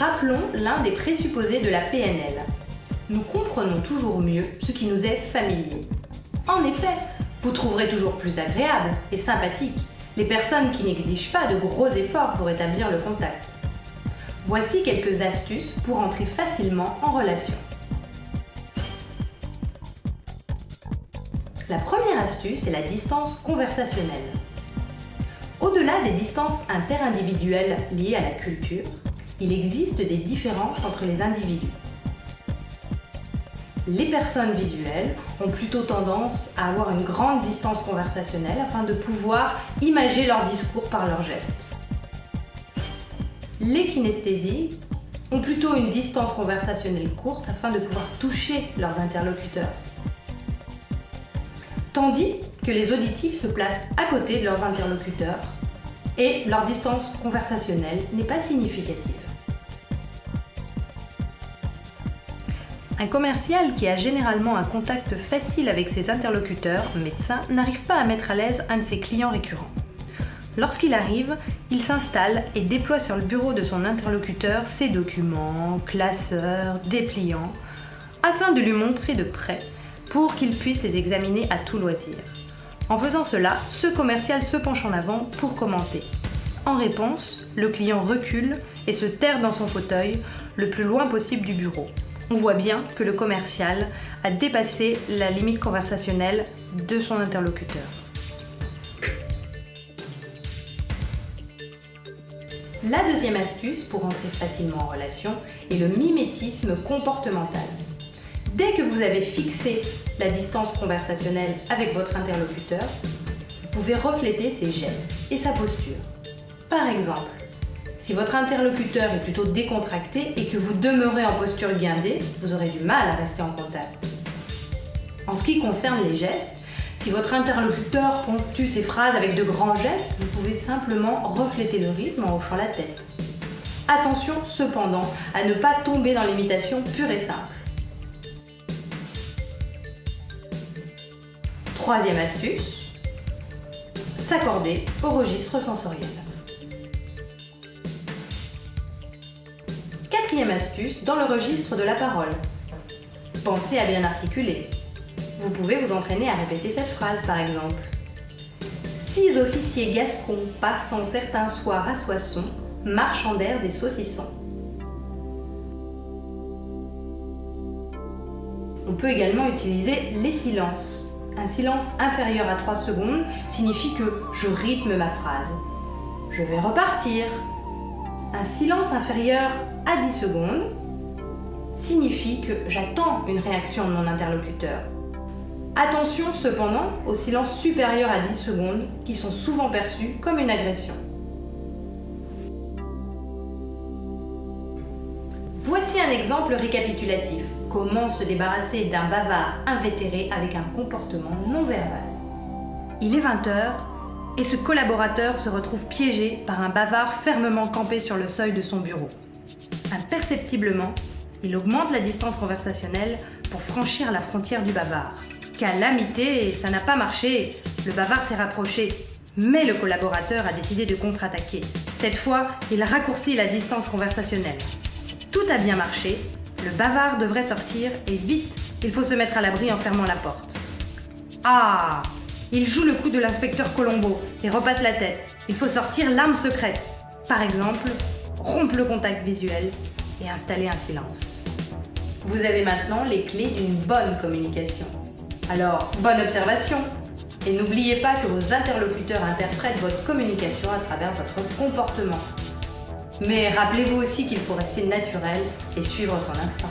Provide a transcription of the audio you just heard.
Rappelons l'un des présupposés de la PNL. Nous comprenons toujours mieux ce qui nous est familier. En effet, vous trouverez toujours plus agréable et sympathique les personnes qui n'exigent pas de gros efforts pour établir le contact. Voici quelques astuces pour entrer facilement en relation. La première astuce est la distance conversationnelle. Au-delà des distances interindividuelles liées à la culture, il existe des différences entre les individus. Les personnes visuelles ont plutôt tendance à avoir une grande distance conversationnelle afin de pouvoir imager leur discours par leurs gestes. Les kinesthésiques ont plutôt une distance conversationnelle courte afin de pouvoir toucher leurs interlocuteurs. Tandis que les auditifs se placent à côté de leurs interlocuteurs et leur distance conversationnelle n'est pas significative. Un commercial qui a généralement un contact facile avec ses interlocuteurs, médecins, n'arrive pas à mettre à l'aise un de ses clients récurrents. Lorsqu'il arrive, il s'installe et déploie sur le bureau de son interlocuteur ses documents, classeurs, dépliants, afin de lui montrer de près pour qu'il puisse les examiner à tout loisir. En faisant cela, ce commercial se penche en avant pour commenter. En réponse, le client recule et se terre dans son fauteuil le plus loin possible du bureau. On voit bien que le commercial a dépassé la limite conversationnelle de son interlocuteur. La deuxième astuce pour entrer facilement en relation est le mimétisme comportemental. Dès que vous avez fixé la distance conversationnelle avec votre interlocuteur, vous pouvez refléter ses gestes et sa posture. Par exemple, si votre interlocuteur est plutôt décontracté et que vous demeurez en posture guindée, vous aurez du mal à rester en contact. En ce qui concerne les gestes, si votre interlocuteur ponctue ses phrases avec de grands gestes, vous pouvez simplement refléter le rythme en hochant la tête. Attention cependant à ne pas tomber dans l'imitation pure et simple. Troisième astuce, s'accorder au registre sensoriel. Quatrième astuce, dans le registre de la parole. Pensez à bien articuler. Vous pouvez vous entraîner à répéter cette phrase par exemple. 6 officiers gascons passant certains soirs à Soissons marchandèrent des saucissons. On peut également utiliser les silences. Un silence inférieur à 3 secondes signifie que je rythme ma phrase. Je vais repartir. Un silence inférieur à 10 secondes signifie que j'attends une réaction de mon interlocuteur. Attention cependant aux silences supérieurs à 10 secondes qui sont souvent perçus comme une agression. Voici un exemple récapitulatif. Comment se débarrasser d'un bavard invétéré avec un comportement non verbal. Il est 20h et ce collaborateur se retrouve piégé par un bavard fermement campé sur le seuil de son bureau. Imperceptiblement, il augmente la distance conversationnelle pour franchir la frontière du bavard. Calamité, ça n'a pas marché. Le bavard s'est rapproché, mais le collaborateur a décidé de contre-attaquer. Cette fois, il raccourcit la distance conversationnelle. Si tout a bien marché, le bavard devrait sortir et vite, il faut se mettre à l'abri en fermant la porte. Ah! Il joue le coup de l'inspecteur Colombo et repasse la tête. Il faut sortir l'arme secrète. Par exemple, rompre le contact visuel et installer un silence. Vous avez maintenant les clés d'une bonne communication. Alors, bonne observation! Et n'oubliez pas que vos interlocuteurs interprètent votre communication à travers votre comportement. Mais rappelez-vous aussi qu'il faut rester naturel et suivre son instinct.